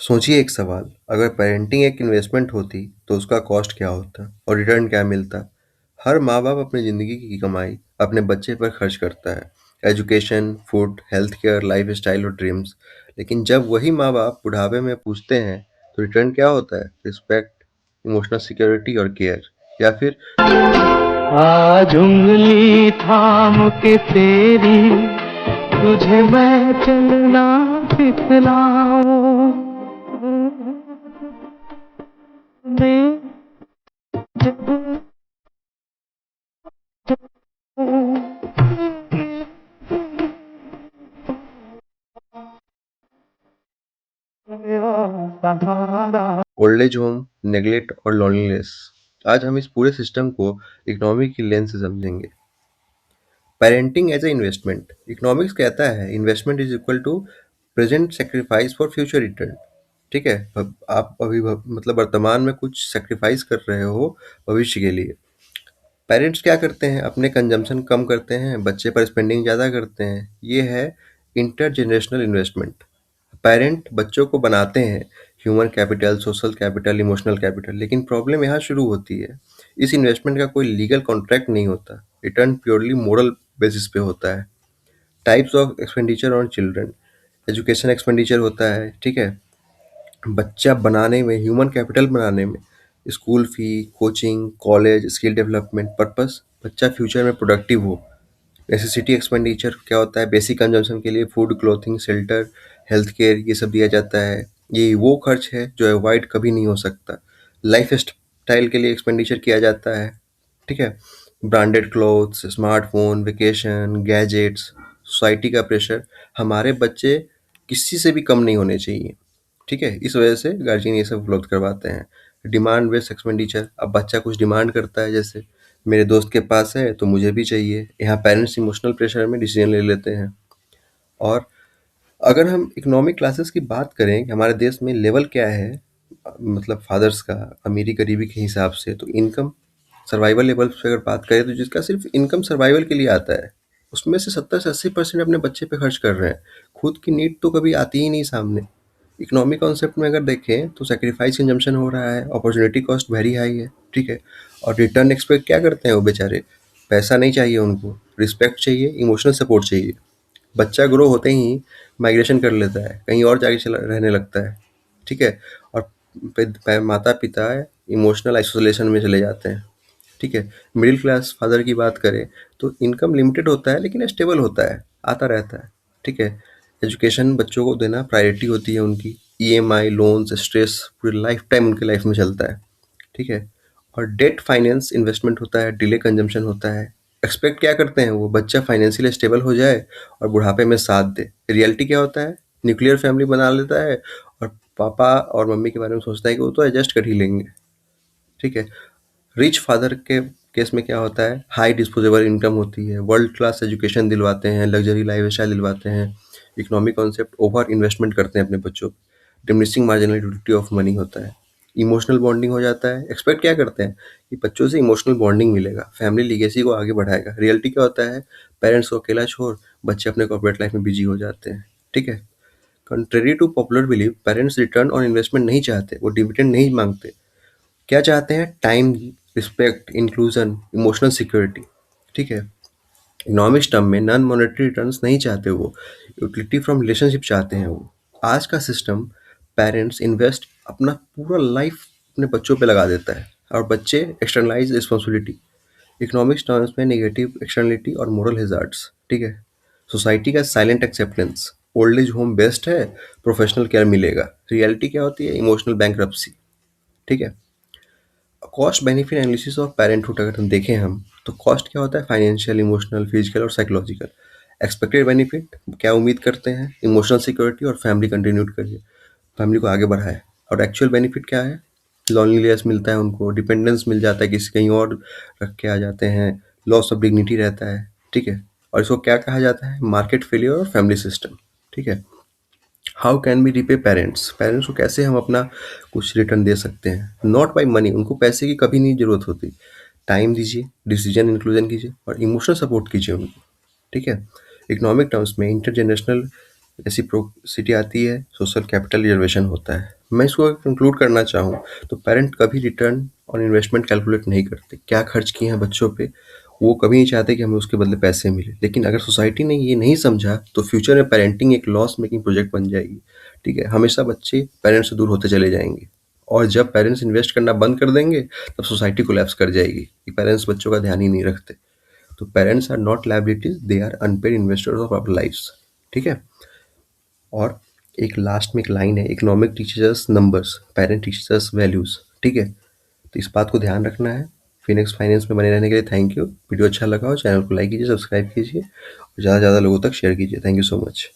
सोचिए एक सवाल, अगर पेरेंटिंग एक इन्वेस्टमेंट होती तो उसका कॉस्ट क्या होता और रिटर्न क्या मिलता? हर माँ-बाप अपनी ज़िंदगी की कमाई अपने बच्चे पर खर्च करता है। Education, food, health care, lifestyle और ड्रीम्स। लेकिन जब वही माँ-बाप बुढ़ापे में पूछते हैं तो रिटर्न क्या होता है? रिस्पेक्ट, इमोशनल सिक्योरिटी और केयर, या फिर आज उंगली थाम के तेरी तुझे मैं चलना सिखलाऊं। ओल्ड एज होम, नेगलेक्ट और लोनलीनेस। आज हम इस पूरे सिस्टम को इकोनॉमी की लेंस से समझेंगे। Parenting as a investment. Economics कहता है investment is equal to present sacrifice for future return. ठीक है, आप अभी मतलब वर्तमान में कुछ सेक्रीफाइस कर रहे हो भविष्य के लिए। पेरेंट्स क्या करते हैं? अपने कंजम्पशन कम करते हैं, बच्चे पर स्पेंडिंग ज़्यादा करते हैं। ये है इंटरजेनरेशनल इन्वेस्टमेंट। पेरेंट बच्चों को बनाते हैं, human capital, social capital, emotional capital. लेकिन प्रॉब्लम यहाँ शुरू होती है। इस इन्वेस्टमेंट का कोई लीगल कॉन्ट्रैक्ट नहीं होता। रिटर्न प्योरली मोरल बेसिस पे होता है। Types of expenditure on children. Education expenditure होता है, ठीक है, बच्चा बनाने में, ह्यूमन कैपिटल बनाने में। School fee, coaching, college, skill development purpose, बच्चा फ्यूचर में प्रोडक्टिव हो। नेसेसिटी एक्सपेंडिचर क्या होता है? बेसिक कंजम्पशन के लिए food, clothing, shelter, health care, ये सब दिया जाता है। ये वो खर्च है जो अवॉइड कभी नहीं हो सकता। लाइफ स्टाइल के लिए एक्सपेंडिचर किया जाता है, ठीक है, branded clothes, smartphone, vacation, gadgets. Society का प्रेशर, हमारे बच्चे किसी से भी कम नहीं होने चाहिए, ठीक है, इस वजह से गार्जियन ये सब उपलब्ध करवाते हैं। डिमांड बेस्ड एक्सपेंडिचर, अब बच्चा कुछ डिमांड करता है, जैसे मेरे दोस्त के पास है तो मुझे भी चाहिए। यहाँ पेरेंट्स इमोशनल प्रेशर में डिसीजन ले लेते हैं। और अगर हम इकोनॉमिक क्लासेस की बात करें कि हमारे देश में लेवल क्या है, मतलब फादर्स का अमीरी गरीबी के हिसाब से, तो इनकम सर्वाइवल लेवल पे अगर बात करें तो जिसका सिर्फ इनकम सर्वाइवल के लिए आता है, उसमें से 70 से 80% अपने बच्चे पे खर्च कर रहे हैं। खुद की नीड तो कभी आती ही नहीं सामने। इकोनॉमिक कॉन्सेप्ट में अगर देखें तो सैक्रिफाइस कंजम्पशन हो रहा है, अपॉर्चुनिटी कॉस्ट वेरी हाई है, ठीक है। और रिटर्न एक्सपेक्ट क्या करते हैं वो बेचारे? पैसा नहीं चाहिए उनको, रिस्पेक्ट चाहिए, इमोशनल सपोर्ट चाहिए। बच्चा ग्रो होते ही माइग्रेशन कर लेता है, कहीं और जाके चला रहने लगता है, ठीक है। और माता पिता इमोशनल आइसोलेशन में चले जाते हैं, ठीक है। मिडिल क्लास फादर की बात करें तो इनकम लिमिटेड होता है लेकिन स्टेबल होता है, आता रहता है, ठीक है। एजुकेशन बच्चों को देना प्रायोरिटी होती है उनकी। ईएमआई, लोन्स, स्ट्रेस पूरी लाइफ टाइम उनके लाइफ में चलता है, ठीक है। और डेट फाइनेंस इन्वेस्टमेंट होता है, डिले कंजम्पशन होता है। एक्सपेक्ट क्या करते हैं वो? बच्चा फाइनेंशियली स्टेबल हो जाए और बुढ़ापे में साथ दे। रियलिटी क्या होता है? न्यूक्लियर फैमिली बना लेता है और पापा और मम्मी के बारे में सोचता है कि वो तो एडजस्ट कर ही लेंगे, ठीक है। रिच फादर के केस में क्या होता है? हाई डिस्पोजेबल इनकम होती है, वर्ल्ड क्लास एजुकेशन दिलवाते हैं, लग्जरी लाइफस्टाइल दिलवाते हैं। इकोनॉमिक कॉन्सेप्ट ओवर इन्वेस्टमेंट करते हैं अपने बच्चों पे। डिमिनिशिंग मार्जिनलिटी ऑफ मनी होता है। इमोशनल बॉन्डिंग हो जाता है। एक्सपेक्ट क्या करते हैं कि बच्चों से इमोशनल बॉन्डिंग मिलेगा, फैमिली लीगेसी को आगे बढ़ाएगा। रियलिटी क्या होता है? पेरेंट्स को अकेला छोड़ बच्चे अपने कॉर्पोरेट लाइफ में बिजी हो जाते हैं, ठीक है। Contrary to popular believe, parents return on investment नहीं चाहते, वो डिविडेंड नहीं मांगते। क्या चाहते हैं? Time, respect, inclusion, emotional security, ठीक है। इकोनॉमिक्स टर्म में नॉन मॉनेटरी रिटर्न्स नहीं चाहते वो, यूटिलिटी फ्रॉम रिलेशनशिप चाहते हैं वो। आज का सिस्टम, पेरेंट्स इन्वेस्ट अपना पूरा लाइफ अपने बच्चों पे लगा देता है और बच्चे एक्सटर्नलाइज रिस्पॉन्सिबिलिटी। इकोनॉमिक्स टर्म्स में नेगेटिव एक्सटर्नलिटी और मोरल हैजार्ड्स, ठीक है। सोसाइटी का silent acceptance, old age home best है, प्रोफेशनल केयर मिलेगा। रियलिटी क्या होती है? इमोशनल बैंकरप्सी, ठीक है। Cost benefit analysis of parenthood अगर हम देखें तो कॉस्ट क्या होता है? फाइनेंशियल, इमोशनल, फिजिकल और साइकोलॉजिकल। एक्सपेक्टेड बेनिफिट, क्या उम्मीद करते हैं? इमोशनल सिक्योरिटी और फैमिली कंटिन्यू करिए, फैमिली को आगे बढ़ाए। और एक्चुअल बेनिफिट क्या है? लोनलीनेस मिलता है उनको, डिपेंडेंस मिल जाता है, किसी कहीं और रख के आ जाते हैं, लॉस ऑफ डिग्निटी रहता है, ठीक है। और इसको क्या कहा जाता है? मार्केट फेलियर और फैमिली सिस्टम, ठीक है। How can be repay parents? Parents को कैसे हम अपना कुछ रिटर्न दे सकते हैं? नॉट बाई मनी, उनको पैसे की कभी नहीं ज़रूरत होती। टाइम दीजिए, डिसीजन इंक्लूजन कीजिए और इमोशनल सपोर्ट कीजिए उनको, ठीक है। इकोनॉमिक टर्म्स में इंटरजेनरेशनल रेसिप्रोसिटी आती है, सोशल कैपिटल रिजर्वेशन होता है। मैं इसको अगर कंक्लूड करना चाहूँ तो पेरेंट कभी रिटर्न और इन्वेस्टमेंट कैलकुलेट नहीं करते। क्या खर्च किए हैं बच्चों पे, वो कभी नहीं चाहते कि हमें उसके बदले पैसे मिले। लेकिन अगर सोसाइटी ने ये नहीं समझा तो फ्यूचर में पेरेंटिंग एक लॉस मेकिंग प्रोजेक्ट बन जाएगी। ठीक है, हमेशा बच्चे पेरेंट्स से दूर होते चले जाएंगे। और जब पेरेंट्स इन्वेस्ट करना बंद कर देंगे तब सोसाइटी कोलैप्स कर जाएगी कि पेरेंट्स बच्चों का ध्यान ही नहीं रखते। तो parents are not liabilities, they are unpaid investors of our lifes. ठीक है। और एक लास्ट में एक लाइन है, economic teachers us numbers, parent teachers us values. ठीक है, तो इस बात को ध्यान रखना है। फिनिक्स फाइनेंस में बने रहने के लिए थैंक यू। वीडियो अच्छा लगा हो चैनल को लाइक कीजिए, सब्सक्राइब कीजिए और ज़्यादा से ज़्यादा लोगों तक शेयर कीजिए। Thank you so much.